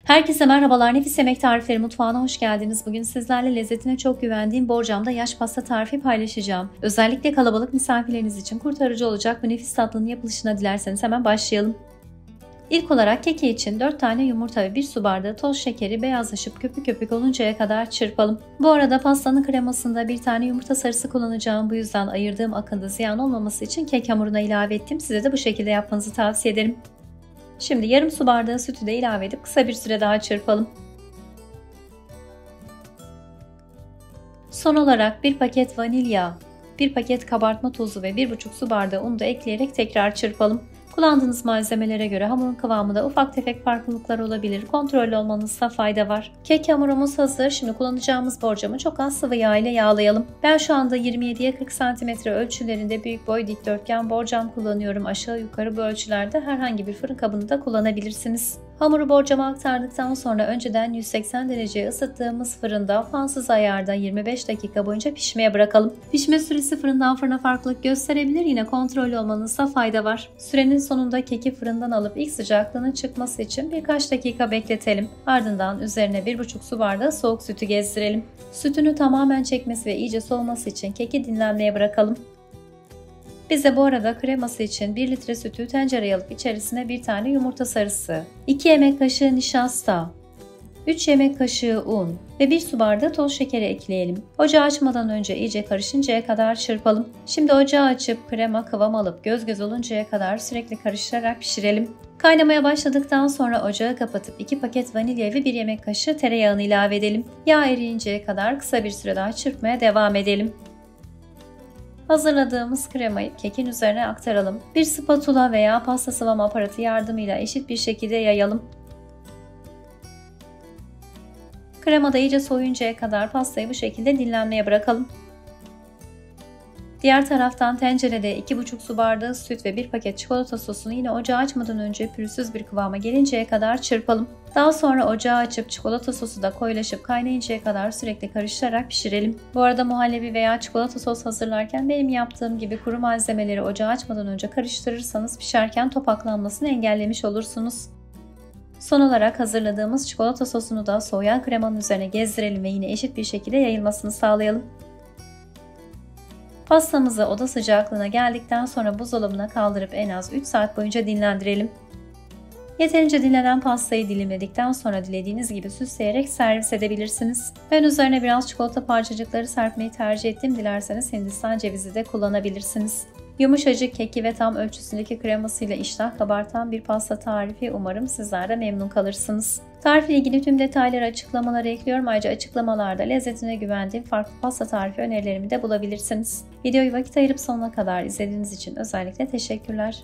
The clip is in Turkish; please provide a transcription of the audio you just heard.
Herkese merhabalar. Nefis Yemek Tarifleri mutfağına hoş geldiniz. Bugün sizlerle lezzetine çok güvendiğim borcamda yaş pasta tarifi paylaşacağım. Özellikle kalabalık misafirleriniz için kurtarıcı olacak bu nefis tatlının yapılışına dilerseniz hemen başlayalım. İlk olarak keki için 4 tane yumurta ve 1 su bardağı toz şekeri beyazlaşıp köpük köpük oluncaya kadar çırpalım. Bu arada pastanın kremasında 1 tane yumurta sarısı kullanacağım. Bu yüzden ayırdığım akında ziyan olmaması için kek hamuruna ilave ettim. Size de bu şekilde yapmanızı tavsiye ederim. Şimdi yarım su bardağı sütü de ilave edip kısa bir süre daha çırpalım. Son olarak 1 paket vanilya, 1 paket kabartma tozu ve 1,5 su bardağı un da ekleyerek tekrar çırpalım. Kullandığınız malzemelere göre hamurun kıvamında ufak tefek farklılıklar olabilir. Kontrollü olmanızda fayda var. Kek hamurumuz hazır. Şimdi kullanacağımız borcamı çok az sıvı yağ ile yağlayalım. Ben şu anda 27'ye 40 cm ölçülerinde büyük boy dikdörtgen borcam kullanıyorum. Aşağı yukarı bu ölçülerde herhangi bir fırın kabını da kullanabilirsiniz. Hamuru borcama aktardıktan sonra önceden 180 dereceye ısıttığımız fırında fansız ayarda 25 dakika boyunca pişmeye bırakalım. Pişme süresi fırından fırına farklılık gösterebilir. Yine kontrollü olmanızda fayda var. Sürenin sonunda keki fırından alıp ilk sıcaklığının çıkması için birkaç dakika bekletelim. Ardından üzerine 1,5 su bardağı soğuk sütü gezdirelim. Sütünü tamamen çekmesi ve iyice soğuması için keki dinlenmeye bırakalım. Bize bu arada kreması için 1 litre sütü tencereye alıp içerisine 1 tane yumurta sarısı, 2 yemek kaşığı nişasta, 3 yemek kaşığı un ve 1 su bardağı toz şekeri ekleyelim. Ocağı açmadan önce iyice karışıncaya kadar çırpalım. Şimdi ocağı açıp krema kıvam alıp göz göz oluncaya kadar sürekli karıştırarak pişirelim. Kaynamaya başladıktan sonra ocağı kapatıp 2 paket vanilya ve 1 yemek kaşığı tereyağını ilave edelim. Yağ eriyinceye kadar kısa bir süre daha çırpmaya devam edelim. Hazırladığımız kremayı kekin üzerine aktaralım. Bir spatula veya pasta sıvama aparatı yardımıyla eşit bir şekilde yayalım. Krema da iyice soyuncaya kadar pastayı bu şekilde dinlenmeye bırakalım. Diğer taraftan tencerede 2,5 su bardağı süt ve 1 paket çikolata sosunu yine ocağı açmadan önce pürüzsüz bir kıvama gelinceye kadar çırpalım. Daha sonra ocağı açıp çikolata sosu da koyulaşıp kaynayıncaya kadar sürekli karıştırarak pişirelim. Bu arada muhallebi veya çikolata sos hazırlarken benim yaptığım gibi kuru malzemeleri ocağı açmadan önce karıştırırsanız pişerken topaklanmasını engellemiş olursunuz. Son olarak hazırladığımız çikolata sosunu da soğuyan kremanın üzerine gezdirelim ve yine eşit bir şekilde yayılmasını sağlayalım. Pastamızı oda sıcaklığına geldikten sonra buzdolabına kaldırıp en az 3 saat boyunca dinlendirelim. Yeterince dinlenen pastayı dilimledikten sonra dilediğiniz gibi süsleyerek servis edebilirsiniz. Ben üzerine biraz çikolata parçacıkları serpmeyi tercih ettim. Dilerseniz Hindistan cevizi de kullanabilirsiniz. Yumuşacık keki ve tam ölçüsündeki kremasıyla iştah kabartan bir pasta tarifi. Umarım sizler de memnun kalırsınız. Tarifle ilgili tüm detayları açıklamalara ekliyorum. Ayrıca açıklamalarda lezzetine güvendiğim farklı pasta tarifi önerilerimi de bulabilirsiniz. Videoyu vakit ayırıp sonuna kadar izlediğiniz için özellikle teşekkürler.